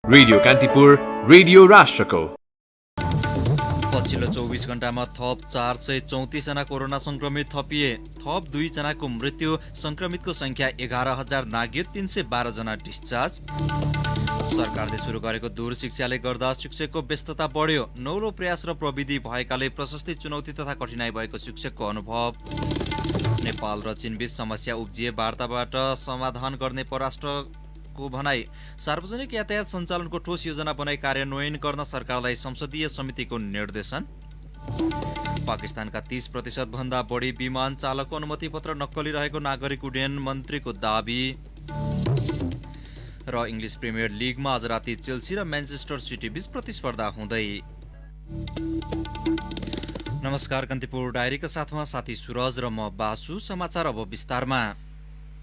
Radio Kantipur, radio राष्ट्रको। पछिल्लो 24 घण्टामा थप 434 जना कोरोना संक्रमित थपिए। थप 2 जनाको मृत्यु। संक्रमितको संख्या 11,000 नाग्यो। 312 जना डिस्चार्ज। सरकारले सुरु गरेको दूर शिक्षाले गर्दा शिक्षकको व्यस्तता बढ्यो। नौलो प्रयास र प्रविधि भएकाले प्रशस्ति चुनौती तथा कठिनाई भएको शिक्षकको अनुभव। नेपाल र चीनबीच समस्या उब्जिए वार्ताबाट समाधान गर्ने परराष्ट्रको भनाई। सार्वजनिक यातायात सञ्चालनको ठोस योजना बनाई कार्यान्वयन गर्न सरकारलाई संसदीय समितिको निर्देशन। पाकिस्तानका 30% भन्दा बढी विमान चालकको अनुमति पत्र नक्कली रहेको नागरिक उड्डयन मन्त्रीको दाबी। र इङ्ग्लिस प्रिमियर लिगमा आज राति चेल्सी र म्यान्चेस्टर सिटी बीच प्रतिस्पर्धा हुँदै। नमस्कार, कान्तिपुर डायरीका साथमा साथी सुरज र म बासु। समाचार अब विस्तारमा।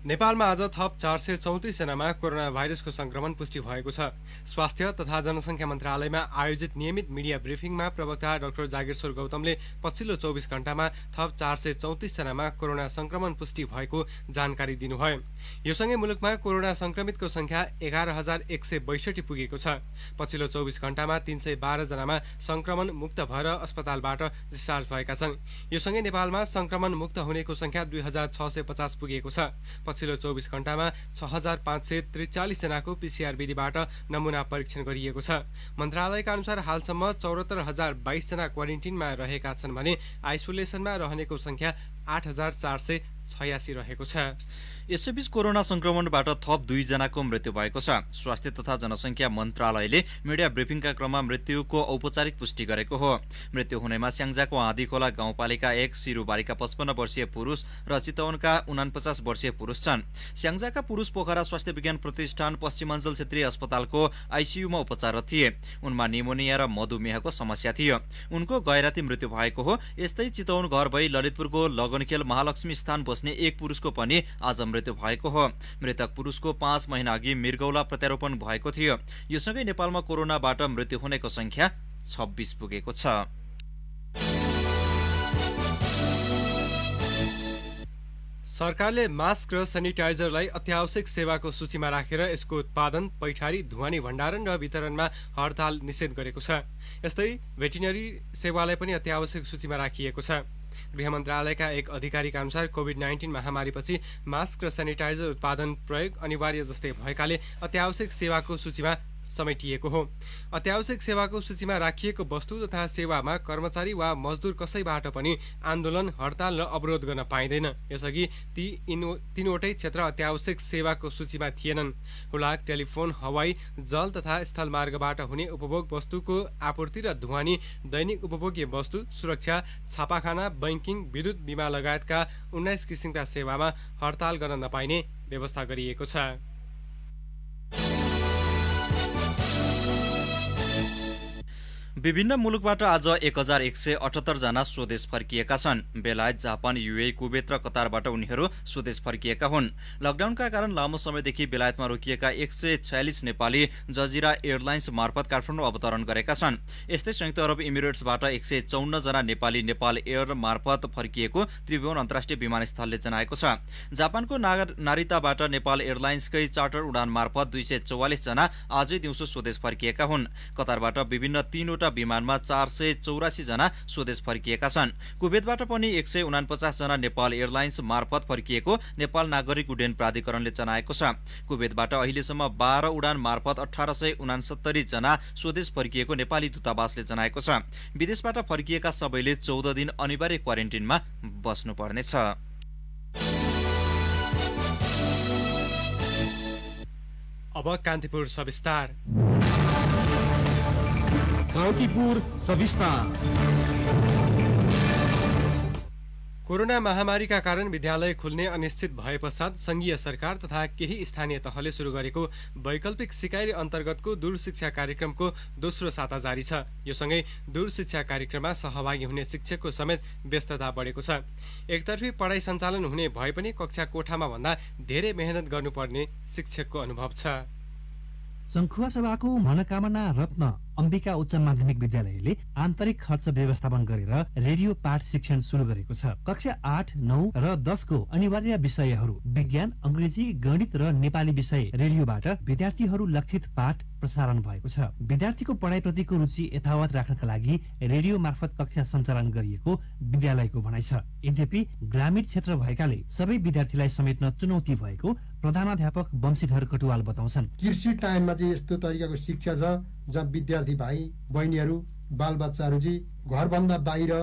नेपालमा आज थप 434 जनामा कोरोना भाइरसको संक्रमण पुष्टि भएको छ। स्वास्थ्य तथा जनसङ्ख्या मन्त्रालयमा आयोजित नियमित मिडिया ब्रिफिङमा प्रवक्ता डाक्टर जागेश्वर गौतमले पछिल्लो 24 घण्टामा थप 434 जनामा कोरोना संक्रमण पुष्टि भएको जानकारी दिनुभयो। यो सँगै मुलुकमा कोरोना संक्रमितको संख्या 11,162 पुगेको छ। पछिल्लो 24 घण्टामा 312 जनामा संक्रमण मुक्त भएर अस्पतालबाट डिस्चार्ज भएका छन्। यो सँगै नेपालमा संक्रमण मुक्त हुनेको संख्या 2,650 पुगेको छ। पछिल्लो 24 घण्टामा 6,543 जनाको पीसीआर विधिबाट नमुना परीक्षण गरिएको छ। मन्त्रालयका अनुसार हालसम्म 74,022 जना क्वारेन्टिनमा रहेका छन् भने आइसोलेसनमा रहनेको संख्या 8,486 रहेको छ। यसैबीच कोरोना संक्रमणबाट थप 2 जनाको मृत्यु भएको छ। स्वास्थ्य तथा जनसङ्ख्या मन्त्रालयले मिडिया ब्रिफिङका क्रममा मृत्युको औपचारिक पुष्टि गरेको हो। मृत्यु हुनेमा स्याङ्जाको आँधीखोला गाउँपालिका 1 सिरुबारीका 55 वर्षीय पुरुष र चितवनका 49 वर्षीय पुरुष छन्। स्याङ्जाका पुरुष पोखरा स्वास्थ्य विज्ञान प्रतिष्ठान पश्चिमाञ्चल क्षेत्रीय अस्पतालको आइसियुमा उपचाररत थिए। उनमा निमोनिया र मधुमेहको समस्या थियो। उनको गैराती मृत्यु भएको हो। यस्तै चितवन घर भई ललितपुरको लगनखेल महालक्ष्मी स्थान बस्ने एक पुरुषको पनि आज मृत्यु भएको हो। मृतक पुरुषको 5 महिना अघि मृगौला प्रत्यारोपण भएको थियो। यो सँगै नेपालमा कोरोनाबाट मृत्यु हुनेको संख्या 26 पुगेको छ। सरकारले मास्क र सेनिटाइजरलाई अत्यावश्यक सेवाको सूचीमा राखेर यसको उत्पादन, पैठारी, ढुवानी भण्डारण र वितरणमा हडताल निषेध गरेको छ। यस्तै भेटिनरी सेवालाई पनि अत्यावश्यक सूचीमा राखिएको छ। गृह मन्त्रालयका एक अधिकारीका अनुसार कोभिड-19 महामारीपछि मास्क र सेनिटाइजर उत्पादन प्रयोग अनिवार्य जस्तै भएकाले अत्यावश्यक सेवाको सूचीमा समेटिएको हो। अत्यावश्यक सेवाको सूचीमा राखिएको वस्तु तथा सेवामा कर्मचारी वा मजदुर कसैबाट पनि आन्दोलन, हडताल र अवरोध गर्न पाइँदैन। यसअघि ती तीनवटै क्षेत्र अत्यावश्यक सेवाको सूचीमा थिएनन्। हुलाक, टेलिफोन, हवाई, जल तथा स्थलमार्गबाट हुने उपभोग वस्तुको आपूर्ति र ढुवानी, दैनिक उपभोग्य वस्तु, सुरक्षा, छापाखाना, बैंकिङ, विद्युत, बीमा लगायतका 19 किसिमका सेवामा हडताल गर्न नपाइने व्यवस्था गरिएको छ। विभिन्न मुलुकबाट आज 1,178 जना स्वदेश फर्किएका छन्। बेलायत, जापान, युए, कुवेत र कतारबाट उनीहरू स्वदेश फर्किएका हुन्। लकडाउनका कारण लामो समयदेखि बेलायतमा रोकिएका 146 नेपाली जजिरा एयरलाइन्स मार्फत काठमाडौँ अवतरण गरेका छन्। यस्तै संयुक्त अरब इमिरेट्सबाट 154 जना नेपाली नेपाल एयर मार्फत फर्किएको त्रिभुवन अन्तर्राष्ट्रिय विमानस्थलले जनाएको छ। जापानको नारिताबाट नेपाल एयरलाइन्सकै चार्टर उडान मार्फत 244 जना आजै दिउँसो स्वदेश फर्किएका हुन्। कतारबाट विभिन्न 3 विमानमा 484 जना स्वदेश फर्किएका छन्। कुवेतबाट पनि 149 जना नेपाल एयरलाइन्स मार्फत फर्किएको नेपाल नागरिक उड्डयन प्राधिकरणले जनाएको छ। कुवेतबाट अहिलेसम्म 12 उडान मार्फत 1869 जना स्वदेश फर्किएको नेपाली दूतावासले जनाएको छ। विदेशबाट फर्किएका सबैले 14 दिन अनिवार्य क्वारेन्टिनमा बस्नुपर्नेछ। अब कान्तिपुर सविस्तार। कान्तिपुर सविस्तार। कोरोना महामारीका कारण विद्यालय खुल्ने अनिश्चित भए पश्चात संघीय सरकार तथा केही स्थानीय तहले सुरु गरेको वैकल्पिक सिकाइ अन्तर्गतको दूर शिक्षा कार्यक्रमको दोस्रो साता जारी छ। यो सँगै दूर शिक्षा कार्यक्रममा सहभागी हुने शिक्षकको समेत व्यस्तता बढेको छ। एकतर्फी पढाइ सञ्चालन हुने भए पनि कक्षा कोठामा भन्दा धेरै मेहनत गर्नुपर्ने शिक्षकको अनुभव छ। सङ्खुवा सभाको मनोकामना रत्न अम्बिका उच्च माध्यमिक विद्यालयले आन्तरिक खर्च व्यवस्थापन गरेर रेडियो पाठ शिक्षण सुरु गरेको छ। कक्षा 8, 9 र 10 को अनिवार्य विषयहरू विज्ञान, अंग्रेजी, गणित र नेपाली विषय रेडियोबाट विद्यार्थीहरू लक्षित पाठ प्रसारण भएको छ। विद्यार्थीको पढाइप्रतिको रुचि यथावत राख्नका लागि रेडियो मार्फत कक्षा सञ्चालन गरिएको विद्यालयको भनाइ छ। यद्यपि ग्रामीण क्षेत्र भएकाले सबै विद्यार्थीलाई समेट्न चुनौती भएको प्रधानाध्यापक वंशीधर कटुवाल बताउँछन्। कृषि टाइममा चाहिँ यस्तो तरिकाको शिक्षा छ जहाँ विद्यार्थी भाइ बहिनीहरू बालबच्चाहरू चाहिँ घरभन्दा बाहिर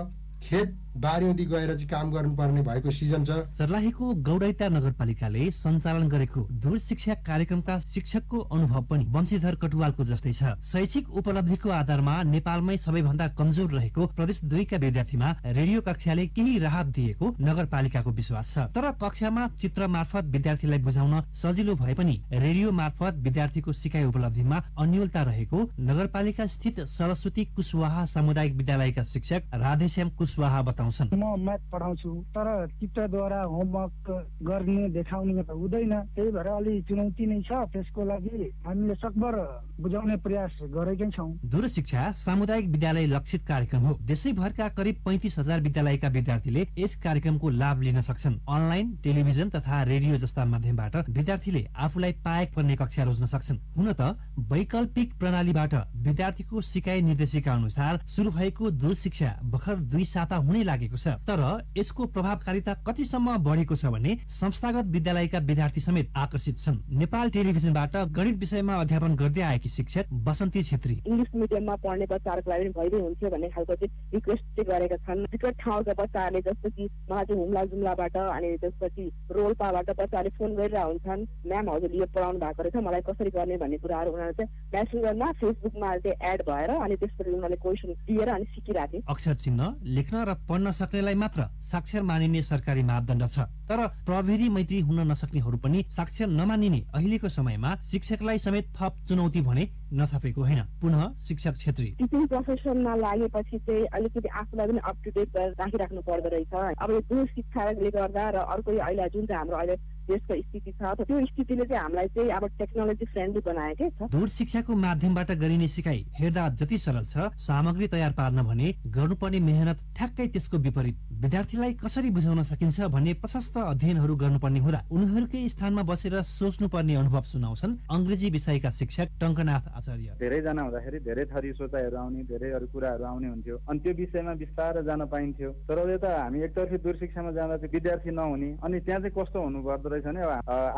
खेत बारीउँदी गएर चाहिँ काम गर्नुपर्ने भएको सिजन छ। सर्लाहीको गौडैता नगरपालिकाले सञ्चालन गरेको दूर शिक्षा कार्यक्रमका शिक्षकको अनुभव पनि वंशीधर कटुवालको जस्तै छ। शैक्षिक उपलब्धिको आधारमा नेपालमै सबैभन्दा कमजोर रहेको प्रदेश 2 का विद्यार्थीमा रेडियो कक्षाले केही राहत दिएको नगरपालिकाको विश्वास छ। तर कक्षामा चित्र मार्फत विद्यार्थीलाई बुझाउन सजिलो भए पनि रेडियो मार्फत विद्यार्थीको सिकाइ उपलब्धिमा अन्योलता रहेको नगरपालिका स्थित सरस्वती कुशवाहा सामुदायिक विद्यालयका शिक्षक राधेश्याम कुशवाहा बताउँछन्। म म्याथ पढाउँछु तर चित्रद्वारा होमवर्क गर्ने देखाउने त हुँदैन, त्यही भएर अलि चुनौती नै छ। त्यसको लागि हामीले सकभर बुझाउने प्रयास गरेकै छौँ। दूर शिक्षा सामुदायिक विद्यालय लक्षित कार्यक्रम हो। देशैभरका करिब 35,000 विद्यालयका विद्यार्थीले यस कार्यक्रमको लाभ लिन सक्छन्। अनलाइन, टेलिभिजन तथा रेडियो जस्ता माध्यमबाट विद्यार्थीले आफूलाई पाएक पर्ने कक्षा रोज्न सक्छन्। हुन त वैकल्पिक प्रणालीबाट विद्यार्थीको सिकाइ निर्देशिका अनुसार सुरु भएको दूर शिक्षा भर्खर 2 साता हुनै लागेको छ। तर यसको प्रभावकारिता कतिसम्म बढेको छ भने संस्थागत विद्यालयका विद्यार्थी समेत आकर्षित छन्। नेपाल टेलिभिजनबाट गणित विषयमा अध्यापन गर्दै आएकी शिक्षक बसन्ती छेत्री इङ्ग्लिस मिडियममा पढ्ने बच्चाहरूको लागि भइदिए हुन्थ्यो भन्ने खालको चाहिँ रिक्वेस्ट चाहिँ गरेका छन्। विकट ठाउँका बच्चाहरूले जस्तो कि मलाई चाहिँ हुम्ला जुम्लाबाट अनि त्यसपछि रोल्पाबाट बच्चाहरूले फोन गरिरहेका हुन्छन्, म्याम हजुरले यो पढाउनु भएको रहेछ, मलाई कसरी गर्ने भन्ने कुराहरू उनीहरू चाहिँ मेसेन्जरमा फेसबुकमा चाहिँ एड भएर अनि त्यसपछि उनीहरूले क्वेसन दिएर अनि सिकिरहेथे। अक्षर चिन्ह, लेख्न र पढ्न सक्नेलाई मात्र साक्षर मानिने सरकारी मापदण्ड छ। तर प्रविधि मैत्री हुन नसक्नेहरू पनि साक्षर नमानिने अहिलेको समयमा शिक्षकलाई समेत थप चुनौती भने नथपेको होइन। पुनः शिक्षक क्षेत्री टिचिङ प्रोफेसनमा लागेपछि चाहिँ अलिकति आफूलाई पनि अप टु डेट राखिराख्नु पर्दो रहेछ। अब यो दूर शिक्षाले गर्दा र अर्को अहिले जुन चाहिँ हाम्रो अहिले देशको स्थिति छ त्यो स्थितिले चाहिँ हामीलाई चाहिँ अब टेक्नोलोजी फ्रेन्डली बनाएकै छ। दूर शिक्षाको माध्यमबाट गरिने सिकाइ हेर्दा जति सरल छ, सामग्री तयार पार्न भने गर्नुपर्ने मेहनत ठ्याक्कै त्यसको विपरीत। विद्यार्थीलाई कसरी बुझाउन सकिन्छ भन्ने प्रशस्त अध्ययनहरू गर्नुपर्ने हुँदा उनीहरूकै स्थानमा बसेर सोच्नुपर्ने अनुभव सुनाउँछन् अंग्रेजी विषयका शिक्षक टङ्कनाथ आचार्य। धेरैजना हुँदाखेरि धेरै थरी सोचाइहरू आउने, धेरै अरू कुराहरू आउने हुन्थ्यो अनि त्यो विषयमा विस्तार जान पाइन्थ्यो। तर यता हामी एकतर्फी दूर शिक्षामा जाँदा चाहिँ विद्यार्थी नहुने अनि त्यहाँ चाहिँ कस्तो हुनुपर्दो रहेछ भने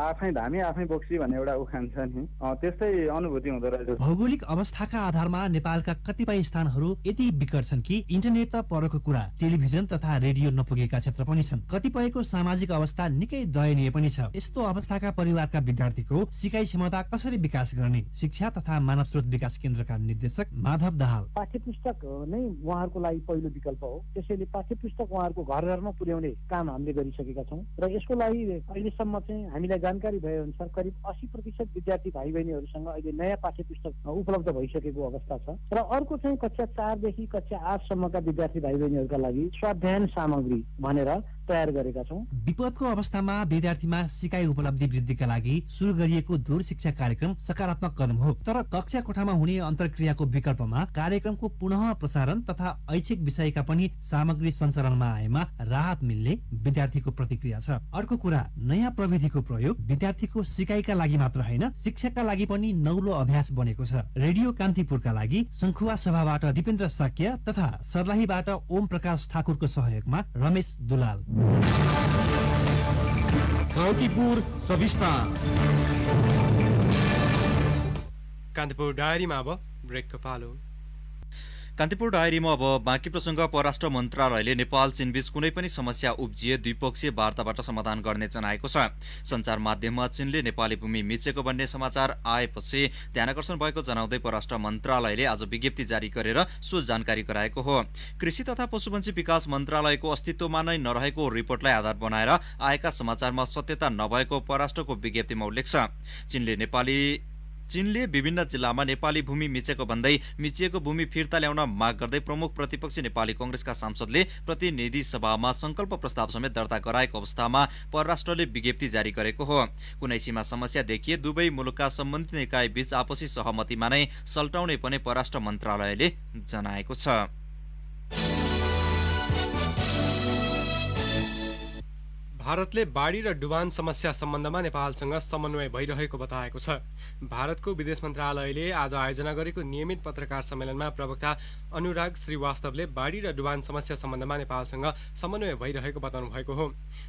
आफै धामी आफै बोक्सी भन्ने एउटा उखान छ नि, त्यस्तै अनुभूति हुँदो रहेछ। भौगोलिक अवस्थाका आधारमा नेपालका कतिपय स्थानहरू यति विकट छन् कि इन्टरनेट त परको कुरा, टेलिभिजन तथा रेडियो नपुगेका क्षेत्र पनि छन्। कतिपयको सामाजिक अवस्था निकै दयनीय पनि छ। यस्तो अवस्थाका परिवारका विद्यार्थीको सिकाइ क्षमता कसरी विकास गर्ने शिक्षा तथा मानव स्रोत विकास केन्द्रका निर्देशक माधव दाहाल। पाठ्यपुस्तक नै उहाँहरूको लागि पहिलो विकल्प हो। त्यसैले पाठ्यपुस्तक उहाँहरूको घर घरमा पुर्याउने काम हामीले गरिसकेका छौँ र यसको लागि अहिलेसम्म चाहिँ हामीलाई जानकारी भए अनुसार करिब 80% विद्यार्थी भाइ बहिनीहरूसँग अहिले नयाँ पाठ्यपुस्तक उपलब्ध भइसकेको अवस्था छ। र अर्को चाहिँ कक्षा 4 देखि कक्षा 8 सम्मका विद्यार्थी भाइ बहिनीहरूका लागि स्वाध्यायन सामग्री भनेर तयार गरेका छौँ। विपदको अवस्थामा विद्यार्थीमा सिकाइ उपलब्धि वृद्धिका लागि सुरु गरिएको दूर शिक्षा कार्यक्रम सकारात्मक कदम हो। तर कक्षा कोठामा हुने अन्तर्क्रियाको विकल्पमा कार्यक्रमको पुनः प्रसारण तथा ऐच्छिक विषयका पनि सामग्री सञ्चालनमा आएमा राहत मिल्ने विद्यार्थीको प्रतिक्रिया छ। अर्को कुरा, नयाँ प्रविधिको प्रयोग विद्यार्थीको सिकाइका लागि मात्र होइन, शिक्षकका लागि पनि नौलो अभ्यास बनेको छ। रेडियो कान्तिपुरका लागि शङ्खुवा सभाबाट दिपेन्द्र साक्य तथा सर्लाहीबाट ओम प्रकाश ठाकुरको सहयोगमा रमेश दुलाल। कान्तिपुर सविस्ता। कान्तिपुर डायरीमा अब ब्रेकको पालो। कान्तिपुर डायरीमा अब बाँकी प्रसङ्ग। परराष्ट्र मन्त्रालयले नेपाल चीनबीच कुनै पनि समस्या उब्जिए द्विपक्षीय वार्ताबाट समाधान गर्ने जनाएको छ। सञ्चार माध्यममा चीनले नेपाली भूमि मिचेको भन्ने समाचार आएपछि ध्यानकर्षण भएको जनाउँदै परराष्ट्र मन्त्रालयले आज विज्ञप्ति जारी गरेर सो जानकारी गराएको हो। कृषि तथा पशुपन्छी विकास मन्त्रालयको अस्तित्वमा नै नरहेको रिपोर्टलाई आधार बनाएर आएका समाचारमा सत्यता नभएको परराष्ट्रको विज्ञप्तिमा उल्लेख छ। चीनले विभिन्न जिल्लामा नेपाली भूमि मिचेको भन्दै मिचिएको भूमि फिर्ता ल्याउन माग गर्दै प्रमुख प्रतिपक्षी नेपाली कांग्रेसका सांसदले प्रतिनिधि सभामा संकल्प प्रस्ताव समेत दर्ता गराएको अवस्थामा परराष्ट्रले विज्ञप्ति जारी गरेको हो। कुनै सीमा समस्या देखिए दुवै मुलुकका सम्बन्धित निकाय बीच आपसी सहमतिमा नै सल्टाउने पनि परराष्ट्र मन्त्रालयले जनाएको छ। भारतले बाढी र डुबान समस्या सम्बन्धमा नेपालसँग समन्वय भइरहेको बताएको छ। भारतको विदेश मन्त्रालयले आज आयोजना गरेको नियमित पत्रकार सम्मेलनमा प्रवक्ता अनुराग श्रीवास्तवले बाढी र डुबान समस्या सम्बन्धमा नेपालसँग समन्वय भइरहेको बताउनु भएको हो।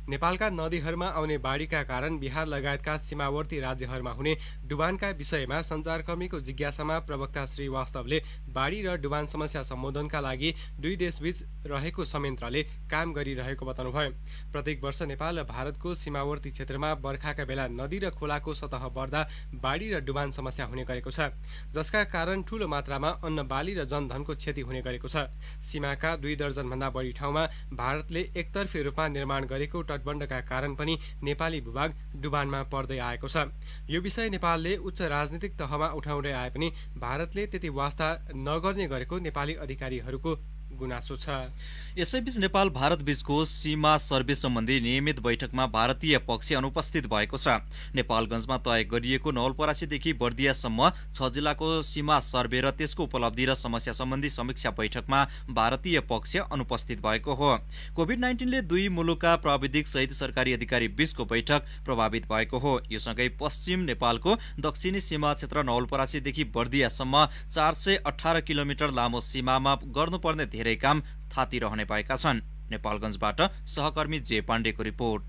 नेपालका नदीहरूमा आउने बाढीका कारण बिहार लगायतका सीमावर्ती राज्यहरूमा हुने डुबानका विषयमा सञ्चारकर्मीको जिज्ञासामा प्रवक्ता श्रीवास्तवले बाढी र डुबान समस्या सम्बोधनका लागि दुई देशबीच रहेको संयन्त्रले काम गरिरहेको बताउनुभयो। प्रत्येक वर्ष नेपाल र भारतको सीमावर्ती क्षेत्रमा बर्खाका बेला नदी र खोलाको सतह बढ्दा बाढी र डुबान समस्या हुने गरेको छ, जसका कारण ठूलो मात्रामा अन्न बाली र जनधनको क्षति हुने गरेको छ। सीमाका 2 दर्जनभन्दा बढी ठाउँमा भारतले एकतर्फी रूपमा निर्माण गरेको तटबन्धका कारण पनि नेपाली भूभाग डुबानमा पर्दै आएको छ। यो विषय नेपालले उच्च राजनीतिक तहमा उठाउँदै आए पनि भारतले त्यति वास्ता नगर्ने गरेको नेपाली अधिकारीहरूको गुनासो छ। यसैबीच नेपाल भारत बीचको सीमा सर्वे सम्बन्धी नियमित बैठकमा भारतीय पक्ष अनुपस्थित भएको छ। नेपालगञ्जमा तय गरिएको नवलपरासीदेखि बर्दियासम्म 6 जिल्लाको सीमा सर्वे र त्यसको उपलब्धि र समस्या सम्बन्धी समीक्षा बैठकमा भारतीय पक्ष अनुपस्थित भएको हो। कोभिड-19 ले दुई मुलुकका प्राविधिक सहित सरकारी अधिकारी बीचको बैठक प्रभावित भएको हो। यो सँगै पश्चिम नेपालको दक्षिणी सीमा क्षेत्र नवलपरासीदेखि बर्दियासम्म 418 किलोमिटर लामो सीमामा गर्नुपर्ने धेरै काम थाती रहने भएका छन्। नेपालगञ्जबाट सहकर्मी जे पाण्डेको रिपोर्ट।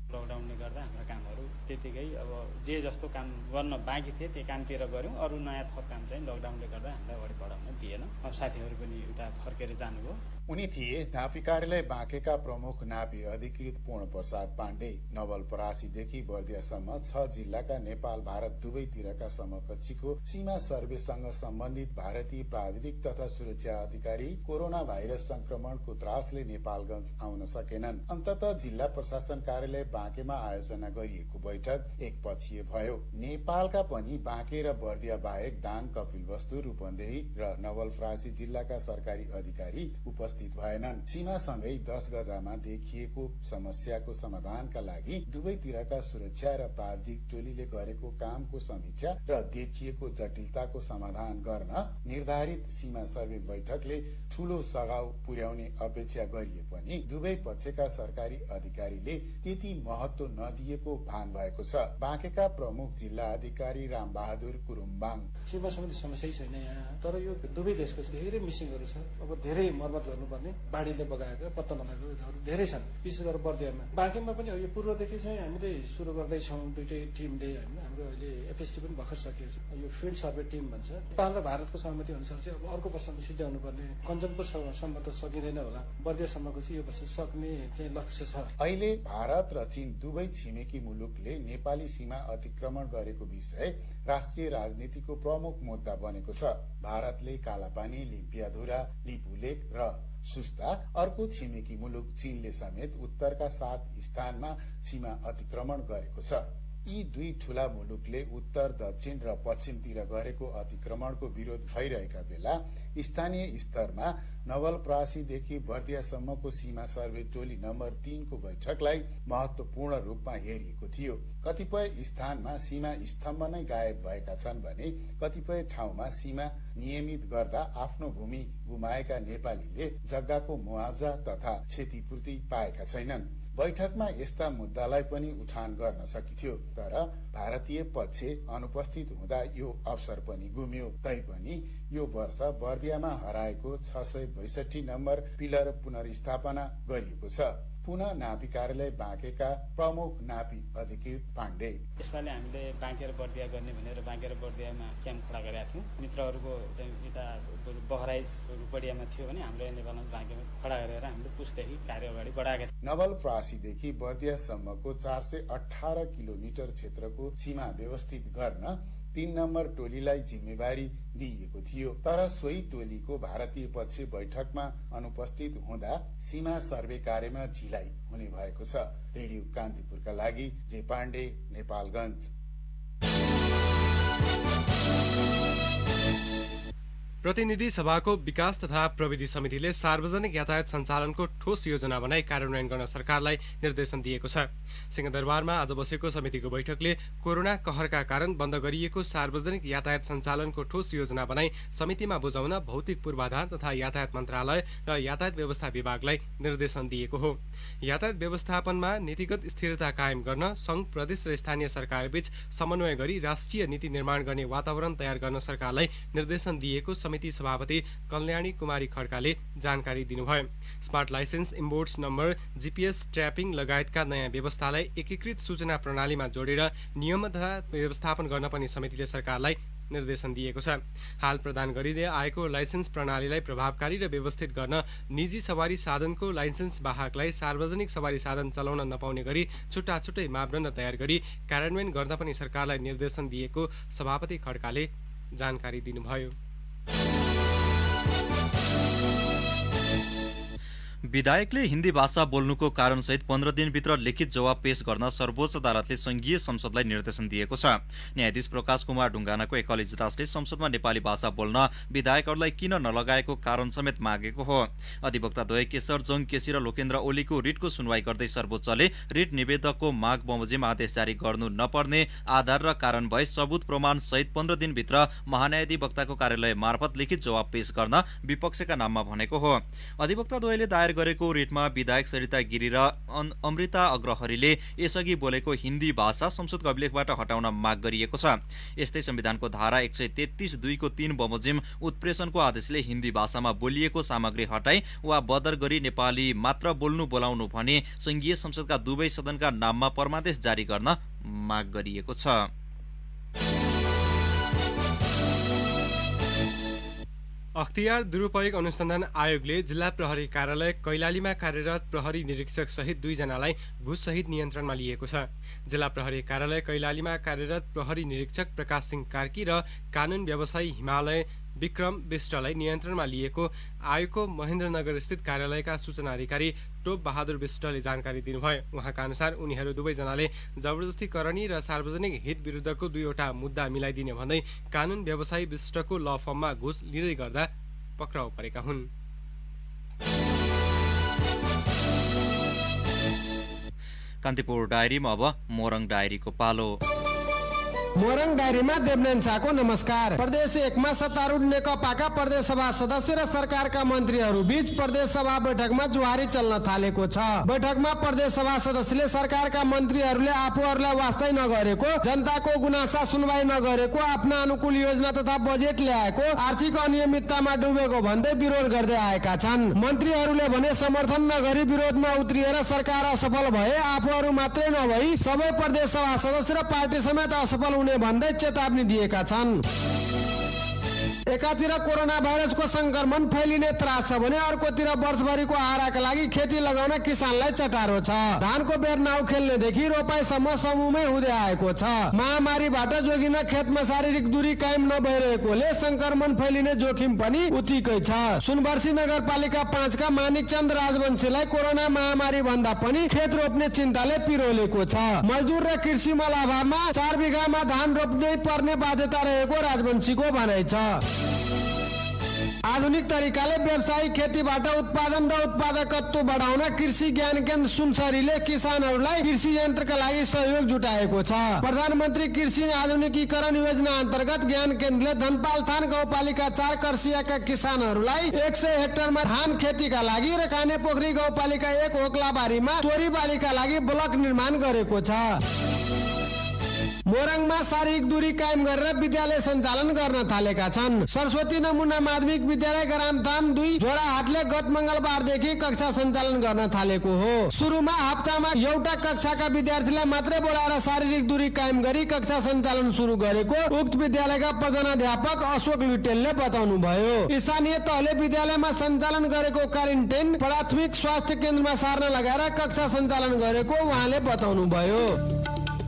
लकडाउनले गर्दा हाम्रा कामहरू त्यतिकै अब जे जस्तो काम गर्न बाँकी थिए त्यही कामतिर गऱ्यौँ। अरू नयाँ थप काम चाहिँ लकडाउनले गर्दा हामीलाई अगाडि बढाउन दिएन। अब साथीहरू पनि उता फर्केर जानुभयो। उनी थिए नापी कार्यालय बाँकेका प्रमुख नापी अधिकृत पूर्ण प्रसाद पाण्डे। नवलपरासीदेखि बर्दियासम्म 6 जिल्लाका नेपाल भारत दुवैतिरका समकक्षीको सीमा सर्वेसँग सम्बन्धित भारतीय प्राविधिक तथा सुरक्षा अधिकारी कोरोना भाइरस संक्रमणको त्रासले नेपालगञ्ज आउन सकेनन्। अन्ततः जिल्ला प्रशासन कार्यालय बाँकेमा आयोजना गरिएको बैठक एकपक्षीय भयो। नेपालका पनि बाँके र बर्दिया बाहेक दाङ, कपिलवस्तु, रूपन्देही र नवलपरासी जिल्लाका सरकारी अधिकारी उपस्थित भएनन्। सीमासँगै 10 गजामा देखिएको समस्याको समाधानका लागि दुवैतिरका सुरक्षा र प्राविधिक टोलीले गरेको कामको समीक्षा र देखिएको जटिलताको समाधान गर्न निर्धारित सीमा सर्वे बैठकले ठूलो सघाउ पुर्याउने अपेक्षा गरिए पनि दुवै पक्षका सरकारी अधिकारीले त्यति महत्व नदिएको भान भएको छ। बाँकेका प्रमुख जिल्ला अधिकारी रामबहादुर कुरुम्बाङ। सीमा सम्बन्धी समस्या छैन यहाँ, तर यो दुवै देशको धेरै मिसिङहरू छ। अब धेरै मर्मत गर्नुपर्ने, बाढीले बगाएको पत्ता नलागेको धेरै छन्, विशेष गरेर बर्दियामा। बाँकेमा पनि यो पूर्वदेखि चाहिँ हामीले सुरु गर्दैछौँ। दुईटै टिमले हाम्रो अहिले एफएसटी पनि भर्खर सकिएको छ। यो फिल्ड सर्वे टिम भन्छ। नेपाल र भारतको सहमति अनुसार चाहिँ अब अर्को वर्षमा सिद्ध्याउनु पर्ने। कञ्चनपुरसम्म त सकिँदैन होला, बर्दियासम्मको चाहिँ यो वर्ष सक्ने चाहिँ लक्ष्य छ। अहिले भारत र चीन दुवै छिमेकी मुलुकले नेपाली सीमा अतिक्रमण गरेको विषय राष्ट्रिय राजनीतिको प्रमुख मुद्दा बनेको छ। भारतले कालापानी, लिम्पियाधुरा, लिपुलेक र सुस्ता, अर्को छिमेकी मुलुक चीनले समेत उत्तरका 7 स्थानमा सीमा अतिक्रमण गरेको छ। यी दुई ठूला मुलुकले उत्तर, दक्षिण र पश्चिमतिर गरेको अतिक्रमणको विरोध भइरहेका बेला स्थानीय स्तरमा नवलपरासीदेखि बर्दियासम्मको सीमा सर्वे टोली नम्बर 3 को बैठकलाई महत्वपूर्ण रूपमा हेरिएको थियो। कतिपय स्थानमा सीमा स्तम्भ नै गायब भएका छन् भने कतिपय ठाउँमा सीमा नियमित गर्दा आफ्नो भूमि गुमाएका नेपालीले जग्गाको मुआवजा तथा क्षतिपूर्ति पाएका छैनन्। बैठकमा यस्ता मुद्दालाई पनि उठान गर्न सकिथ्यो, तर भारतीय पक्ष अनुपस्थित हुँदा यो अवसर पनि गुम्यो। तैपनि यो वर्ष बर्दियामा हराएको 662 नम्बर पिलर पुनर्स्थापना गरिएको छ। पुनः नापी कार्यालय बाँकेका प्रमुख नापी अधिकृत पाण्डे। यसपालि हामीले बाँके र बर्दिया गर्ने भनेर बाँके र बर्दियामा क्याम्प खडा गरेका थियौँ। मित्रहरूको चाहिँ यता बहराइच रूपडियामा थियो भने हाम्रो नेपालमा बाँकेमा खडा गरेर हामीले पुसदेखि कार्य अगाडि बढाएका थियौँ। नवलपरासीदेखि बर्दियासम्मको 418 किलोमिटर क्षेत्रको सीमा व्यवस्थित गर्न 3 नम्बर टोलीलाई जिम्मेवारी दिइएको थियो, तर सोही टोलीको भारतीय पक्ष बैठकमा अनुपस्थित हुँदा सीमा सर्वे कार्यमा ढिलाइ हुने भएको छ। रेडियो कान्तिपुरका लागि जे पाण्डे, नेपालगञ्ज। प्रतिनिधि सभाको विकास तथा प्रविधि समितिले सार्वजनिक यातायात सञ्चालनको ठोस योजना बनाई कार्यान्वयन गर्न सरकारलाई निर्देशन दिएको छ। सिंहदरबारमा आज बसेको समितिको बैठकले कोरोना कहरका कारण बन्द गरिएको सार्वजनिक यातायात सञ्चालनको ठोस योजना बनाई समितिमा बुझाउन भौतिक पूर्वाधार तथा यातायात मन्त्रालय र यातायात व्यवस्था विभागलाई निर्देशन दिएको हो। यातायात व्यवस्थापनमा नीतिगत स्थिरता कायम गर्न संघ, प्रदेश र स्थानीय सरकारबीच समन्वय गरी राष्ट्रिय नीति निर्माण गर्ने वातावरण तयार गर्न सरकारलाई निर्देशन दिएको समिति सभापति कल्याणी कुमारी खड्काले जानकारी दिनुभयो। स्मार्ट लाइसेन्स, इम्बोर्ड्स नम्बर, जीपीएस ट्र्यापिङ लगायतका नयाँ व्यवस्थालाई एकीकृत सूचना प्रणालीमा जोडेर नियम तथा व्यवस्थापन गर्न पनि समितिले सरकारलाई निर्देशन दिएको छ। हाल प्रदान गरिँदै आएको लाइसेन्स प्रणालीलाई प्रभावकारी र व्यवस्थित गर्न निजी सवारी साधनको लाइसेन्स वाहकलाई सार्वजनिक सवारी साधन चलाउन नपाउने गरी छुट्टा छुट्टै मापदण्ड तयार गरी कार्यान्वयन गर्न पनि सरकारलाई निर्देशन दिएको सभापति खड्काले जानकारी दिनुभयो। विधायकले हिन्दी भाषा बोल्नुको कारणसहित 15 दिनभित्र लिखित जवाब पेश गर्न सर्वोच्च अदालतले संघीय संसदलाई निर्देशन दिएको छ। न्यायाधीश प्रकाश कुमार ढुङ्गानाको एकल इजलासले संसदमा नेपाली भाषा बोल्न विधायकहरूलाई किन नलगाएको कारण समेत मागेको हो। अधिवक्ता द्वय केशर जङ केसी र लोकेन्द्र ओलीको रिटको सुनवाई गर्दै सर्वोच्चले रिट निवेदकको माग बमोजिम आदेश जारी गर्नु नपर्ने आधार र कारण भए सबुत प्रमाण सहित 15 दिनभित्र महान्यायाधिवक्ताको कार्यालय मार्फत लिखित जवाब पेश गर्न विपक्षका नाममा भनेको हो। अधिवक्ता द्वयले दायर गरेको रिटमा विधायक सरिता गिरी र अमृता अग्रहरीले यसअघि बोलेको हिन्दी भाषा संसदको अभिलेखबाट हटाउन माग गरिएको छ। यस्तै संविधानको धारा 133(2) को 3 बमोजिम उत्प्रेषणको आदेशले हिन्दी भाषामा बोलिएको सामग्री हटाई वा बदर गरी नेपाली मात्र बोलाउनु भने संघीय संसदका दुवै सदनका नाममा परमादेश जारी गर्न माग गरिएको छ। अख्तियार दुरुपयोग अनुसन्धान आयोगले जिल्ला प्रहरी कार्यालय कैलालीमा कार्यरत प्रहरी निरीक्षक सहित 2 जनालाई घुस सहित नियन्त्रणमा लिएको छ। जिल्ला प्रहरी कार्यालय कैलालीमा कार्यरत प्रहरी निरीक्षक प्रकाश सिंह कार्की र कानून व्यवसायी हिमालय विक्रम विष्टलाई नियन्त्रणमा लिएको आयोगको महेन्द्रनगर स्थित कार्यालयका सूचना अधिकारी टोप बहादुर विष्टले जानकारी दिनुभयो। उहाँका अनुसार उनीहरू दुवैजनाले जबरजस्ती करणी र सार्वजनिक हित विरुद्धको 2वटा मुद्दा मिलाइदिने भन्दै कानून व्यवसायी विष्टको ल फर्ममा घुस लिँदै गर्दा पक्राउ परेका हुन्। कान्तिपुर डायरीमा अब मोरङ डायरीको पालो। मोरङ डायरीमा देवनयन शाहको नमस्कार। प्रदेश 1 मा सत्तारूढ नेकपाका प्रदेश सभा सदस्य र सरकारका मन्त्रीहरू बीच प्रदेश सभा बैठकमा जुहारी चल्न थालेको छ। बैठकमा प्रदेश सभा सदस्यले सरकारका मन्त्रीहरूले आफूहरूलाई वास्तै नगरेको, जनताको गुनासा सुनवाई नगरेको, आफ्ना अनुकूल योजना तथा बजेट ल्याएको, आर्थिक अनियमिततामा डुबेको भन्दै विरोध गर्दै आएका छन्। मन्त्रीहरूले भने समर्थन नगरी विरोधमा उत्रिएर सरकार असफल भए आफूहरू मात्रै नभई सबै प्रदेश सभा सदस्य र पार्टी समेत असफल भन्दै चेतावनी दिएका छन्। एकातिर कोरोना भाइरसको संक्रमण फैलिने त्रास छ भने अर्कोतिर वर्षभरिको आहारका लागि खेती लगाउन किसानलाई चटारो छ। धानको बेर नाउ खेल्नेदेखि रोपाईसम्म समूहमै हुँदै आएको छ। महामारीबाट जोगिन खेतमा शारीरिक दूरी कायम नभइरहेकोले संक्रमण फैलिने जोखिम पनि उत्तिकै छ। सुनवर्सी नगरपालिका 5 का मानिकचन्द राजवंशीलाई कोरोना महामारी भन्दा पनि खेत रोप्ने चिन्ताले पिरोलेको छ। मजदुर र कृषि मल अभावमा 4 बिघामा धान रोप्नै पर्ने बाध्यता रहेको राजवंशीको भनाइ छ। आधुनिक तरिकाले व्यावसायिक खेतीबाट उत्पादन र उत्पादकत्व बढाउन कृषि ज्ञान केन्द्र सुनसरीले किसानहरूलाई कृषि यन्त्रका लागि सहयोग जुटाएको छ। प्रधानमन्त्री कृषि आधुनिकीकरण योजना अन्तर्गत ज्ञान केन्द्रले धनपालथान गाउँपालिका 4 कर्सियाका किसानहरूलाई 100 हेक्टरमा धान खेतीका लागि र कानेपोखरी गाउँपालिका 1 ओक्लाबारीमा तोरी बालीका लागि ब्लक निर्माण गरेको छ। मोरङमा शारीरिक दूरी कायम गरेर विद्यालय सञ्चालन गर्न थालेका छन्। सरस्वती नमुना माध्यमिक विद्यालय ग्रामधाम 2 जोराहाटले गत मंगलबारदेखि कक्षा सञ्चालन गर्न थालेको हो। सुरुमा हप्तामा एउटा कक्षाका विद्यार्थीलाई मात्रै बोलाएर शारीरिक दूरी कायम गरी कक्षा सञ्चालन सुरु गरेको उक्त विद्यालयका प्रधानाध्यापक अशोक लुटेलले बताउनु भयो। स्थानीय तहले विद्यालयमा सञ्चालन गरेको क्वारेन्टाइन प्राथमिक स्वास्थ्य केन्द्रमा सार्न लगाएर कक्षा सञ्चालन गरेको उहाँले बताउनु भयो।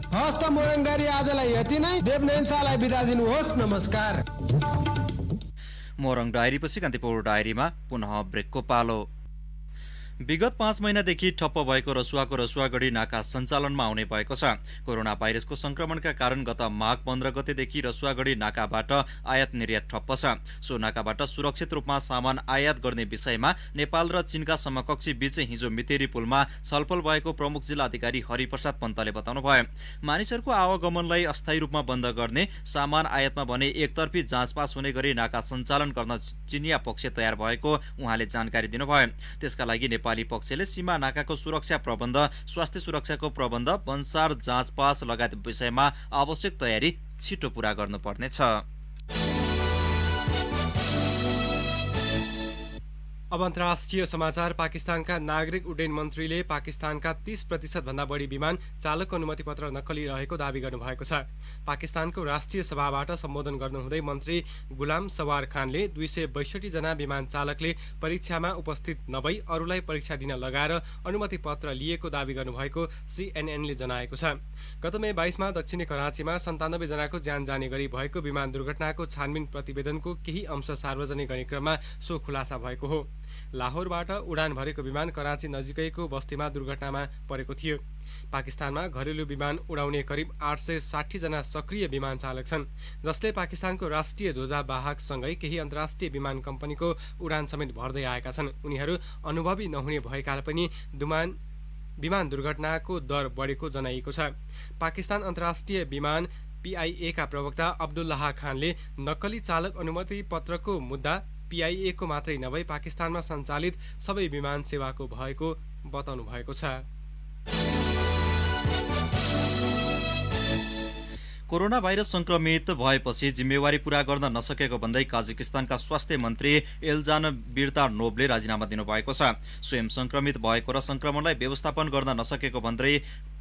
हस्त मोरङ डायरी आजलाई यति नै। देवनयन शाहलाई बिदा दिनुहोस्। नमस्कार। मोरङ डायरीपछि कान्तिपुर डायरीमा पुनः ब्रेकको पालो। विगत 5 महिनादेखि ठप्प भएको रसुवाको रसुवागढी नाका सञ्चालनमा आउने भएको छ। कोरोना भाइरसको संक्रमणका कारण गत माघ 15 गतेदेखि रसुवागढी नाकाबाट आयात निर्यात ठप्प छ। सो नाकाबाट सुरक्षित रूपमा सामान आयात गर्ने विषयमा नेपाल र चीनका समकक्षी बीच हिजो मितेरी पुलमा छलफल भएको प्रमुख जिल्ला अधिकारी हरिप्रसाद पन्तले बताउनुभयो। मानिसहरूको आवागमनलाई अस्थायी रूपमा बन्द गर्ने, सामान आयातमा भने एकतर्फी जाँचपास हुने गरी नाका सञ्चालन गर्न चिनिया पक्ष तयार भएको उहाँले जानकारी दिनुभयो। त्यसका लागि नेपाली पक्षले सीमा नाकाको सुरक्षा प्रबन्ध, स्वास्थ्य सुरक्षाको प्रबन्ध, भन्सार जाँचपास लगायत विषयमा आवश्यक तयारी छिटो पूरा गर्नुपर्नेछ। अब अन्तर्राष्ट्रिय समाचार। पाकिस्तानका नागरिक उड्डयन मन्त्रीले पाकिस्तानका 30% भन्दा बढी विमान चालकको अनुमति पत्र नक्कली रहेको दावी गर्नुभएको छ। पाकिस्तानको राष्ट्रिय सभाबाट सम्बोधन गर्नुहुँदै मन्त्री गुलाम सवार खानले 262 जना विमान चालकले परीक्षामा उपस्थित नभई अरूलाई परीक्षा दिन लगाएर अनुमति पत्र लिएको दावी गर्नुभएको CNN ले जनाएको छ। गत मे 22 मा दक्षिणी कराँचीमा 97 जनाको ज्यान जाने गरी भएको विमान दुर्घटनाको छानबिन प्रतिवेदनको केही अंश सार्वजनिक गर्ने क्रममा सो खुलासा भएको हो। लाहोरबाट उडान भरेको विमान कराँची नजिकैको बस्तीमा दुर्घटनामा परेको थियो। पाकिस्तानमा घरेलु विमान उडाउने करिब 860 जना सक्रिय विमान चालक छन्, जसले पाकिस्तानको राष्ट्रिय ध्वजावाहकसँगै केही अन्तर्राष्ट्रिय विमान कम्पनीको उडान समेत भर्दै आएका छन्। उनीहरू अनुभवी नहुने भएकाले पनि विमान दुर्घटनाको दर बढेको जनाइएको छ। पाकिस्तान अन्तर्राष्ट्रिय विमान PIA का प्रवक्ता अब्दुल्लाह खानले नक्कली चालक अनुमति पत्रको मुद्दा PIA को मात्रै नभई पाकिस्तानमा सञ्चालित सबै विमान सेवाको भएको बताउनु भएको छ। कोरोना भाइरस संक्रमित भएपछि जिम्मेवारी पूरा गर्न नसकेको भन्दै काजाकिस्तानका स्वास्थ्य मन्त्री एल्जान बिर्तानोभले राजीनामा दिनुभएको छ। स्वयं संक्रमित भएको र संक्रमणलाई व्यवस्थापन गर्न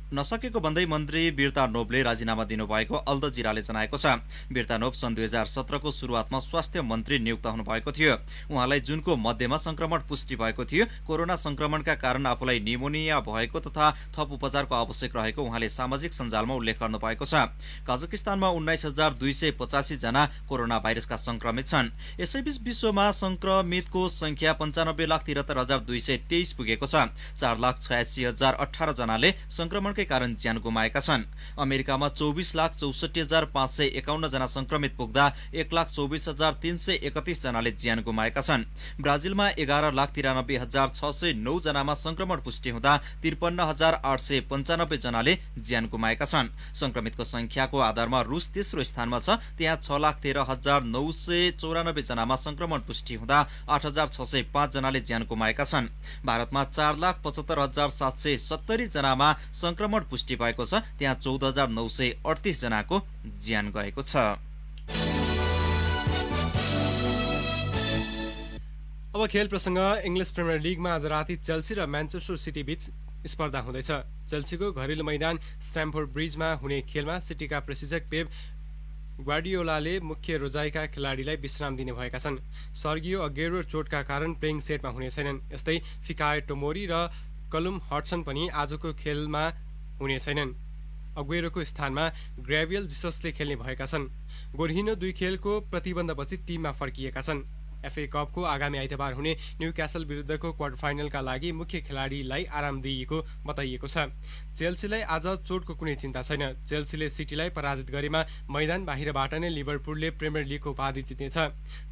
नसकेको भन्दै मन्त्री बिर्तानोभले राजीनामा दिनुभएको अल जजिराले जनाएको छ। बिर्तानोभ सन् 2017 को सुरुवातमा स्वास्थ्य मन्त्री नियुक्त हुनुभएको थियो। उहाँलाई जुनको मध्यमा संक्रमण पुष्टि भएको थियो। कोरोना संक्रमणका कारण आफूलाई निमोनिया भएको तथा थप उपचारको आवश्यक रहेको उहाँले सामाजिक सञ्जालमा उल्लेख गर्नुभएको छ। काजाकिस्तानमा 19,285 जना कोरोना भाइरसका संक्रमित छन्। यसैबीच विश्वमा संक्रमितको संख्या 95,73,223 पुगेको छ। 4,86,018 जनाले संक्रमण कारण ज्यान गुमाएका छन्। अमेरिकामा 24,64,551 जना संक्रमित पुग्दा 1,24,331 जनाले ज्यान गुमाएका छन्। ब्राजिलमा 11,93,609 जनामा संक्रमण पुष्टि हुँदा 53,895 जनाले ज्यान गुमाएका छन्। संक्रमितको संख्याको आधारमा रुस तेस्रो स्थानमा छ। त्यहाँ 6,13,994 जनामा संक्रमण पुष्टि हुँदा 8,605 जनाले ज्यान गुमाएका छन्। भारतमा 4,75,770 जनामा संक्रमण पुष्टि भएको छ। त्यहाँ 14,938 जनाको ज्यान गएको छ। अब खेल प्रसंग। इङ्ग्लिस प्रिमियर लिगमा आज राति चेल्सी र म्यान्चेस्टर सिटी बीच स्पर्धा हुँदैछ। चेल्सीको घरेलु मैदान स्ट्यामफोर्ड ब्रिजमा हुने खेलमा सिटीका प्रशिक्षक पेप ग्वार्डियोलाले मुख्य रोजाइका खेलाडीलाई विश्राम दिने भएका छन्। सर्गियो अगेरो चोटका कारण प्लेइङ सेटमा हुने छैनन्। यस्तै फिकायो टोमोरी र कलुम हटसन पनि आजको खेलमा हुने छैनन्। अगुएरोको स्थानमा ग्रेभियल जिससले खेल्ने भएका छन्। गोर्हिनो 2 खेलको प्रतिबन्धपछि टिममा फर्किएका छन्। FA कपको आगामी आइतबार हुने न्यूक्यासल विरुद्धको क्वार्टर फाइनलका लागि मुख्य खेलाडीलाई आराम दिइएको बताइएको छ। चेल्सीलाई आज चोटको कुनै चिन्ता छैन। चेल्सीले सिटीलाई पराजित गरेमा मैदान बाहिरबाट नै लिभरपुलले प्रिमियर लिगको उपाधि जित्नेछ।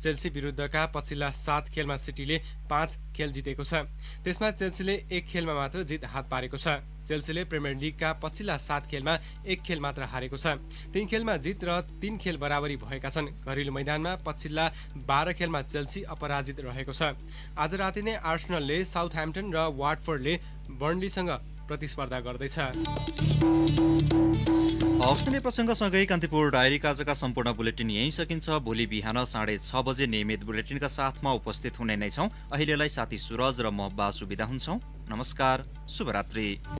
चेल्सी विरुद्धका पछिल्ला 7 खेलमा सिटीले 5 खेल जितेको छ। त्यसमा चेल्सीले 1 खेलमा मात्र जित हात पारेको छ। चेल्सीले प्रिमियर लिगका पछिल्ला 7 खेलमा 1 खेल मात्र हारेको छ। 3 खेलमा जित र 3 खेल बराबरी भएका छन्। घरेलु मैदानमा पछिल्ला 12 खेलमा चेल्सी अपराजित रहेको छ। आज राति नै आर्सेनलले साउथह्याम्पटन र वाटफोर्डले बर्नलीसँग प्रतिस्पर्धा गर्दैछ। हवस् नै प्रसङ्गसँगै कान्तिपुर डायरीका आजका सम्पूर्ण बुलेटिन यहीँ सकिन्छ। भोलि बिहान 6:30 बजे नियमित बुलेटिनका साथमा उपस्थित हुने नै छौँ। अहिलेलाई साथी सुरज र म बासु बिदा हुन्छौँ। नमस्कार, शुभरात्रि।